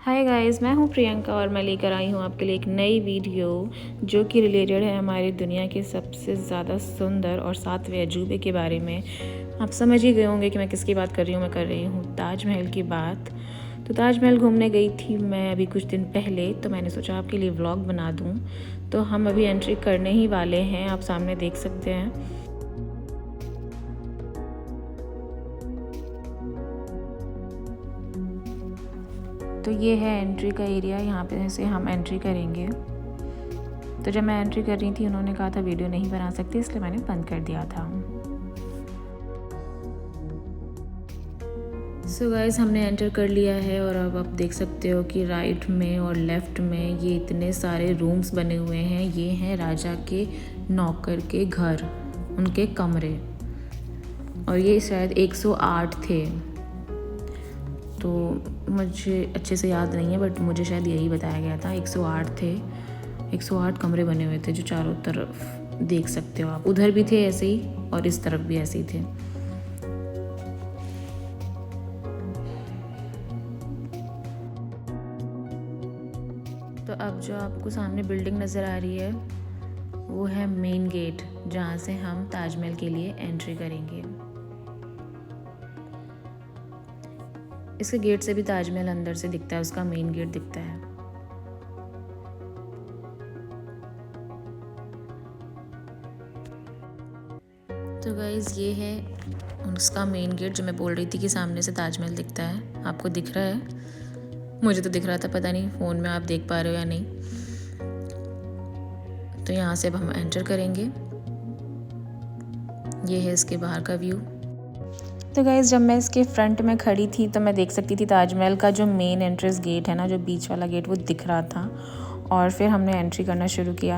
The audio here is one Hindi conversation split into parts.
हाय गाइस, मैं हूँ प्रियंका और मैं लेकर आई हूँ आपके लिए एक नई वीडियो जो कि रिलेटेड है हमारी दुनिया के सबसे ज़्यादा सुंदर और 7वें अजूबे के बारे में। आप समझ ही गए होंगे कि मैं किसकी बात कर रही हूँ। मैं कर रही हूँ ताजमहल की बात। तो ताजमहल घूमने गई थी मैं अभी कुछ दिन पहले, तो मैंने सोचा आपके लिए व्लॉग बना दूँ। तो हम अभी एंट्री करने ही वाले हैं, आप सामने देख सकते हैं। तो ये है एंट्री का एरिया, यहाँ पे से हम एंट्री करेंगे। तो जब मैं एंट्री कर रही थी उन्होंने कहा था वीडियो नहीं बना सकती, इसलिए मैंने बंद कर दिया था। सो गाइस, हमने एंटर कर लिया है और अब आप देख सकते हो कि राइट में और लेफ़्ट में ये इतने सारे रूम्स बने हुए हैं। ये हैं राजा के नौकर के घर, उनके कमरे, और ये शायद 108 थे। तो मुझे अच्छे से याद नहीं है, बट मुझे शायद यही बताया गया था 108 थे। 108 कमरे बने हुए थे जो चारों तरफ देख सकते हो आप। उधर भी थे ऐसे ही और इस तरफ भी ऐसे ही थे। तो अब जो आपको सामने बिल्डिंग नज़र आ रही है वो है मेन गेट, जहाँ से हम ताजमहल के लिए एंट्री करेंगे। इसके गेट से भी ताजमहल अंदर से दिखता है, उसका मेन गेट दिखता है। तो गाइज़, ये है उसका मेन गेट जो मैं बोल रही थी कि सामने से ताजमहल दिखता है। आपको दिख रहा है? मुझे तो दिख रहा था, पता नहीं फ़ोन में आप देख पा रहे हो या नहीं। तो यहाँ से अब हम एंटर करेंगे। ये है इसके बाहर का व्यू। तो गाइज़, जब मैं इसके फ्रंट में खड़ी थी तो मैं देख सकती थी ताजमहल का जो मेन एंट्रेंस गेट है ना, जो बीच वाला गेट, वो दिख रहा था। और फिर हमने एंट्री करना शुरू किया।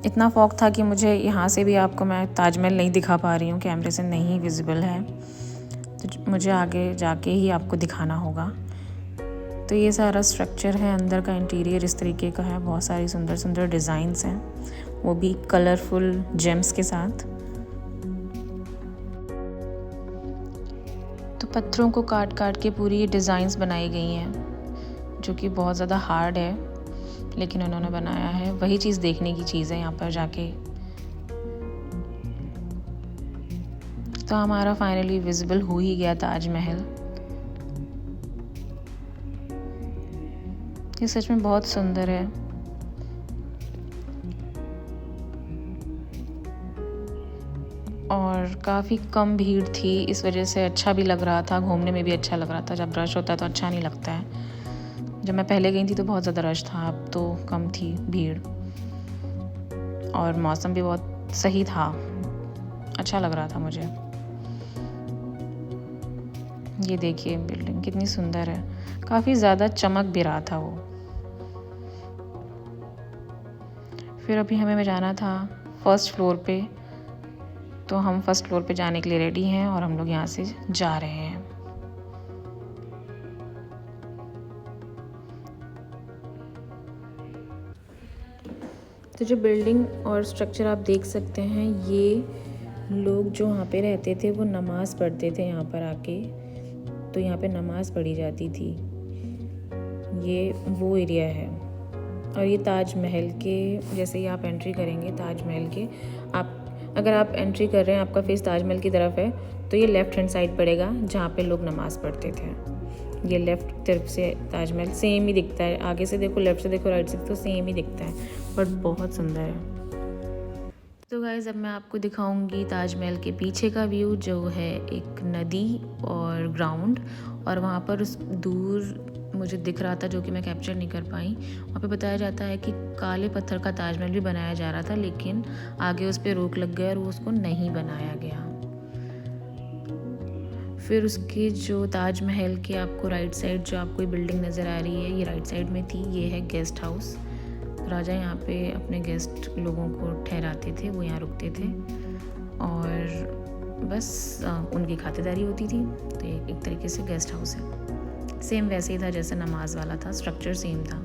इतना फॉग था कि मुझे यहाँ से भी आपको मैं ताजमहल नहीं दिखा पा रही हूँ, कैमरे से नहीं विजिबल है, तो मुझे आगे जाके ही आपको दिखाना होगा। तो ये सारा स्ट्रक्चर है, अंदर का इंटीरियर इस तरीके का है। बहुत सारी सुंदर सुंदर डिज़ाइंस हैं, वो भी कलरफुल जेम्स के साथ। तो पत्थरों को काट काट के पूरी ये डिज़ाइंस बनाई गई हैं, जो कि बहुत ज़्यादा हार्ड है, लेकिन उन्होंने बनाया है। वही चीज़ देखने की चीज़ है यहाँ पर जाके। तो हमारा फाइनली विजिबल हो ही गया ताजमहल। ये सच में बहुत सुंदर है। और काफ़ी कम भीड़ थी, इस वजह से अच्छा भी लग रहा था, घूमने में भी अच्छा लग रहा था। जब रश होता है तो अच्छा नहीं लगता है। जब मैं पहले गई थी तो बहुत ज़्यादा रश था, अब तो कम थी भीड़, और मौसम भी बहुत सही था, अच्छा लग रहा था मुझे। ये देखिए बिल्डिंग कितनी सुंदर है, काफ़ी ज़्यादा चमक भी रहा था वो। फिर अभी हमें जाना था फर्स्ट फ्लोर पे, तो हम फर्स्ट फ्लोर पे जाने के लिए रेडी हैं और हम लोग यहाँ से जा रहे हैं। तो जो बिल्डिंग और स्ट्रक्चर आप देख सकते हैं, ये लोग जो वहाँ पे रहते थे वो नमाज़ पढ़ते थे यहाँ पर आके। तो यहाँ पे नमाज़ पढ़ी जाती थी। ये वो एरिया है। और ये ताजमहल के जैसे ही आप एंट्री करेंगे ताजमहल के, अगर आप एंट्री कर रहे हैं, आपका फेस ताजमहल की तरफ है, तो ये लेफ़्ट हैंड साइड पड़ेगा जहाँ पे लोग नमाज़ पढ़ते थे। ये लेफ़्ट तरफ से ताजमहल सेम ही दिखता है। आगे से देखो, लेफ़्ट से देखो, राइट से तो सेम ही दिखता है, बट बहुत सुंदर है। तो गाइज़, अब मैं आपको दिखाऊंगी ताजमहल के पीछे का व्यू, जो है एक नदी और ग्राउंड, और वहाँ पर उस दूर मुझे दिख रहा था, जो कि मैं कैप्चर नहीं कर पाई। वहाँ पे बताया जाता है कि काले पत्थर का ताजमहल भी बनाया जा रहा था, लेकिन आगे उस पर रोक लग गया और वो उसको नहीं बनाया गया। फिर उसके जो ताजमहल के आपको राइट साइड जो आपको बिल्डिंग नज़र आ रही है, ये राइट साइड में थी। ये है गेस्ट हाउस। राजा यहाँ पे अपने गेस्ट लोगों को ठहराते थे, वो यहाँ रुकते थे और बस उनकी खातिरदारी होती थी। तो एक तरीके से गेस्ट हाउस है, सेम वैसे ही था जैसे नमाज वाला था, स्ट्रक्चर सेम था।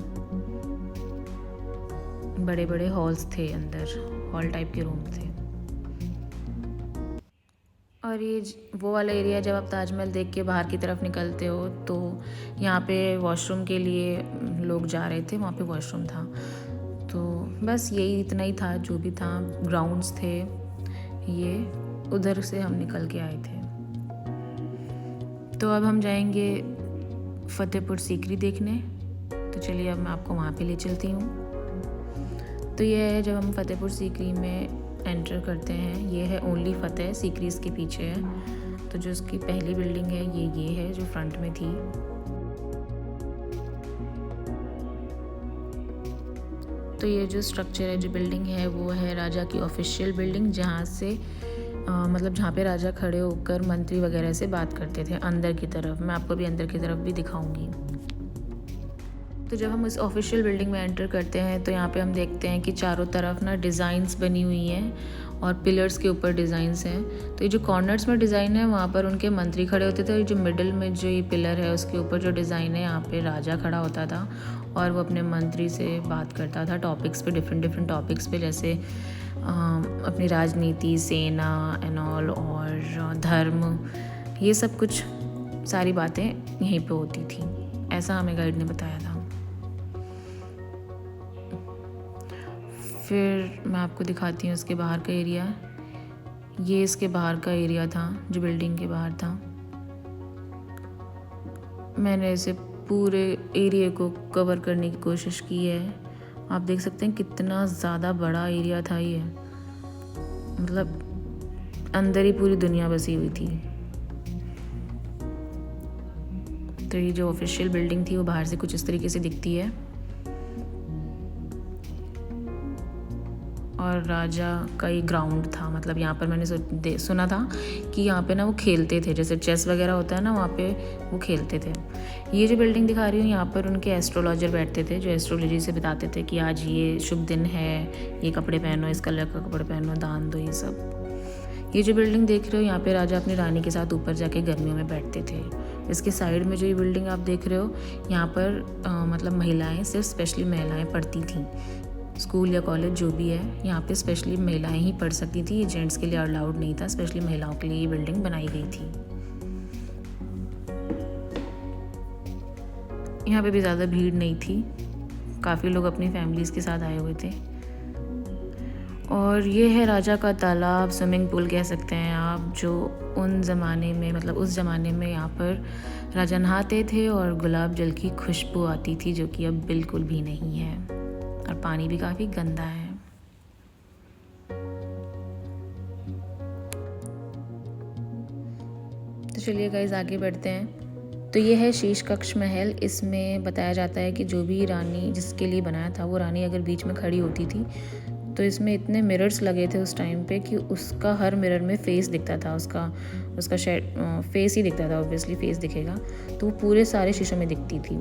बड़े बड़े हॉल्स थे, अंदर हॉल टाइप के रूम थे। और ये वो वाला एरिया, जब आप ताजमहल देख के बाहर की तरफ निकलते हो तो यहाँ पे वॉशरूम के लिए लोग जा रहे थे, वहाँ पे वॉशरूम था। तो बस यही इतना ही था, जो भी था ग्राउंड्स थे ये, उधर से हम निकल के आए थे। तो अब हम जाएंगे फतेहपुर सीकरी देखने, तो चलिए अब मैं आपको वहाँ पे ले चलती हूँ। तो ये है, जब हम फतेहपुर सीकरी में एंटर करते हैं, ये है ओनली फतेह सीकरी, इसके पीछे है। तो जो उसकी पहली बिल्डिंग है ये है जो फ्रंट में थी। तो ये जो स्ट्रक्चर है, जो बिल्डिंग है, वो है राजा की ऑफिशियल बिल्डिंग, जहाँ से मतलब जहाँ पे राजा खड़े होकर मंत्री वगैरह से बात करते थे अंदर की तरफ। मैं आपको भी अंदर की तरफ भी दिखाऊंगी। तो जब हम इस ऑफिशियल बिल्डिंग में एंटर करते हैं तो यहाँ पे हम देखते हैं कि चारों तरफ ना डिज़ाइंस बनी हुई हैं और पिलर्स के ऊपर डिज़ाइंस हैं। तो ये जो कॉर्नर्स में डिज़ाइन है वहाँ पर उनके मंत्री खड़े होते थे, और जो मिडिल में जो ये पिलर है उसके ऊपर जो डिज़ाइन है यहाँ पे राजा खड़ा होता था और वो अपने मंत्री से बात करता था टॉपिक्स पे, डिफरेंट टॉपिक्स पे, जैसे अपनी राजनीति, सेना एंड ऑल, और धर्म, ये सब कुछ सारी बातें यहीं पे होती थी, ऐसा हमें गाइड ने बताया था। फिर मैं आपको दिखाती हूँ इसके बाहर का एरिया। ये इसके बाहर का एरिया था जो बिल्डिंग के बाहर था। मैंने इसे पूरे एरिया को कवर करने की कोशिश की है। आप देख सकते हैं कितना ज़्यादा बड़ा एरिया था ये, मतलब अंदर ही पूरी दुनिया बसी हुई थी। तो ये जो ऑफिशियल बिल्डिंग थी वो बाहर से कुछ इस तरीके से दिखती है। और राजा का ये ग्राउंड था, मतलब यहाँ पर मैंने सुना था कि यहाँ पे ना वो खेलते थे, जैसे चेस वगैरह होता है ना, वहाँ पे वो खेलते थे। ये जो बिल्डिंग दिखा रही हूँ, यहाँ पर उनके एस्ट्रोलॉजर बैठते थे जो एस्ट्रोलॉजी से बताते थे कि आज ये शुभ दिन है, ये कपड़े पहनो, इस कलर का कपड़े पहनो, दान दो, ये सब। ये जो बिल्डिंग देख रहे हो, यहाँ पे राजा अपनी रानी के साथ ऊपर जाके गर्मियों में बैठते थे। इसके साइड में जो ये बिल्डिंग आप देख रहे हो, यहाँ पर मतलब महिलाएं, सिर्फ स्पेशली महिलाएं पढ़ती थीं। स्कूल या कॉलेज जो भी है, यहाँ पे स्पेशली महिलाएं ही पढ़ सकती थी, ये जेंट्स के लिए अलाउड नहीं था, स्पेशली महिलाओं के लिए ये बिल्डिंग बनाई गई थी। यहाँ पे भी ज़्यादा भीड़ नहीं थी, काफ़ी लोग अपनी फैमिलीज़ के साथ आए हुए थे। और ये है राजा का तालाब, स्विमिंग पूल कह सकते हैं आप, जो उन ज़माने में, मतलब उस ज़माने में यहाँ पर राजा नहाते थे और गुलाब जल की खुशबू आती थी, जो कि अब बिल्कुल भी नहीं है, और पानी भी काफ़ी गंदा है। तो चलिए गाइस आगे बढ़ते हैं। तो ये है शीश कक्ष महल। इसमें बताया जाता है कि जो भी रानी जिसके लिए बनाया था, वो रानी अगर बीच में खड़ी होती थी तो इसमें इतने मिरर्स लगे थे उस टाइम पे कि उसका हर मिरर में फेस दिखता था, उसका फेस ही दिखता था, ऑब्वियसली फेस दिखेगा, तो वो पूरे सारे शीशों में दिखती थी।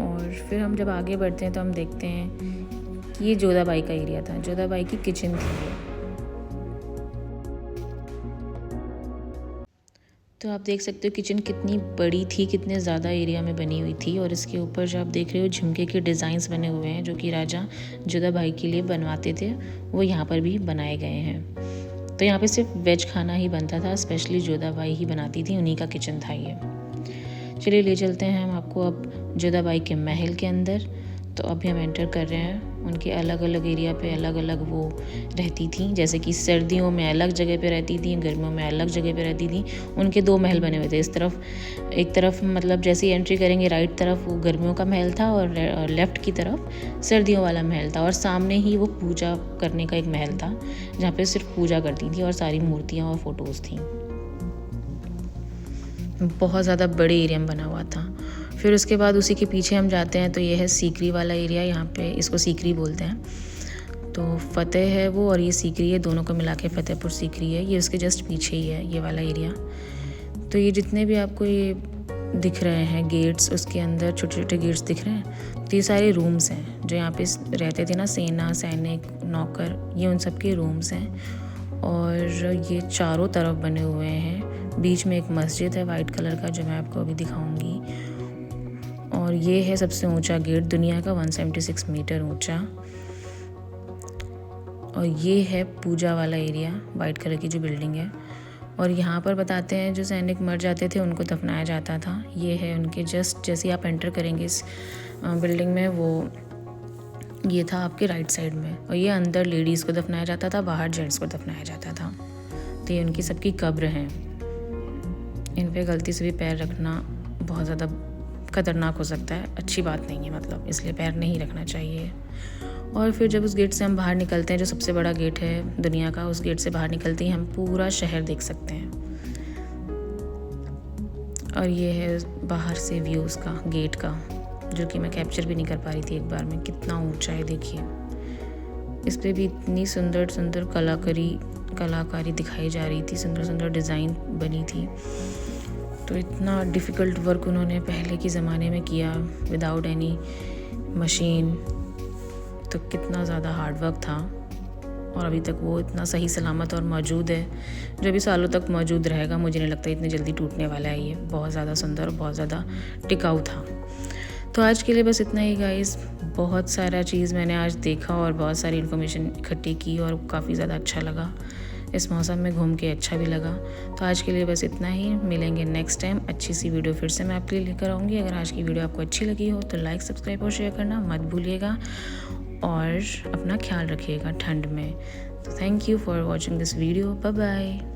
और फिर हम जब आगे बढ़ते हैं तो हम देखते हैं कि ये जोधाबाई का एरिया था, जोधाबाई की किचन थी ये। तो आप देख सकते हो किचन कितनी बड़ी थी, कितने ज़्यादा एरिया में बनी हुई थी। और इसके ऊपर जो आप देख रहे हो झुमके के डिज़ाइंस बने हुए हैं, जो कि राजा जोधाबाई के लिए बनवाते थे, वो यहाँ पर भी बनाए गए हैं। तो यहाँ पे सिर्फ वेज खाना ही बनता था, स्पेशली जोधाबाई ही बनाती थी, उन्हीं का किचन था ये। चलिए ले चलते हैं हम आपको अब जोधाबाई के महल के अंदर। तो अभी हम एंटर कर रहे हैं। उनके अलग अलग एरिया पे अलग अलग वो रहती थी, जैसे कि सर्दियों में अलग जगह पे रहती थी, गर्मियों में अलग जगह पे रहती थी। उनके दो महल बने हुए थे। इस तरफ एक तरफ मतलब जैसे ही एंट्री करेंगे राइट तरफ वो गर्मियों का महल था, और लेफ़्ट की तरफ सर्दियों वाला महल था, और सामने ही वो पूजा करने का एक महल था जहाँ पे सिर्फ पूजा करती थी और सारी मूर्तियाँ और फोटोज़ थी। बहुत ज़्यादा बड़े एरिया में बना हुआ था। फिर उसके बाद उसी के पीछे हम जाते हैं तो ये है सीकरी वाला एरिया। यहाँ पे इसको सीकरी बोलते हैं। तो फतेह है वो, और ये सीकरी है, दोनों को मिला के फतेहपुर सीकरी है। ये उसके जस्ट पीछे ही है ये वाला एरिया। तो ये जितने भी आपको ये दिख रहे हैं गेट्स, उसके अंदर छोटे छोटे गेट्स दिख रहे हैं, तो ये सारे रूम्स हैं जो यहाँ पे रहते थे ना, सेना, सैनिक, नौकर, ये उन सब के रूम्स हैं। और ये चारों तरफ बने हुए हैं। बीच में एक मस्जिद है वाइट कलर का, जो मैं आपको अभी दिखाऊंगी। और ये है सबसे ऊंचा गेट दुनिया का, 176 मीटर ऊंचा। और ये है पूजा वाला एरिया, वाइट कलर की जो बिल्डिंग है। और यहाँ पर बताते हैं जो सैनिक मर जाते थे उनको दफनाया जाता था। ये है उनके जस्ट जैसे आप एंटर करेंगे इस बिल्डिंग में, वो ये था आपके राइट साइड में। और ये अंदर लेडीज़ को दफनाया जाता था, बाहर जेंट्स को दफनाया जाता था। तो ये उनकी सबकी कब्र हैं। इन पे गलती से भी पैर रखना बहुत ज़्यादा खतरनाक हो सकता है, अच्छी बात नहीं है मतलब, इसलिए पैर नहीं रखना चाहिए। और फिर जब उस गेट से हम बाहर निकलते हैं, जो सबसे बड़ा गेट है दुनिया का, उस गेट से बाहर निकलते ही हम पूरा शहर देख सकते हैं। और ये है बाहर से व्यू उसका, गेट का, जो कि मैं कैप्चर भी नहीं कर पा रही थी एक बार में। कितना ऊंचा है देखिए। इस पे भी इतनी सुंदर सुंदर कलाकारी दिखाई जा रही थी, सुंदर सुंदर डिज़ाइन बनी थी। तो इतना डिफ़िकल्ट वर्क उन्होंने पहले के ज़माने में किया विदाउट एनी मशीन, तो कितना ज़्यादा हार्ड वर्क था। और अभी तक वो इतना सही सलामत और मौजूद है, जो भी सालों तक मौजूद रहेगा। मुझे नहीं लगता इतनी जल्दी टूटने वाला है। ये बहुत ज़्यादा सुंदर और बहुत ज़्यादा टिकाऊ था। तो आज के लिए बस इतना ही गाइस। बहुत सारा चीज़ मैंने आज देखा और बहुत सारी इन्फॉर्मेशन इकट्ठी की और काफ़ी ज़्यादा अच्छा लगा। इस मौसम में घूम के अच्छा भी लगा। तो आज के लिए बस इतना ही। मिलेंगे नेक्स्ट टाइम। अच्छी सी वीडियो फिर से मैं आपके लिए लेकर आऊँगी। अगर आज की वीडियो आपको अच्छी लगी हो तो लाइक, सब्सक्राइब और शेयर करना मत भूलिएगा। और अपना ख्याल रखिएगा ठंड में। तो thank you for watching this video. Bye bye.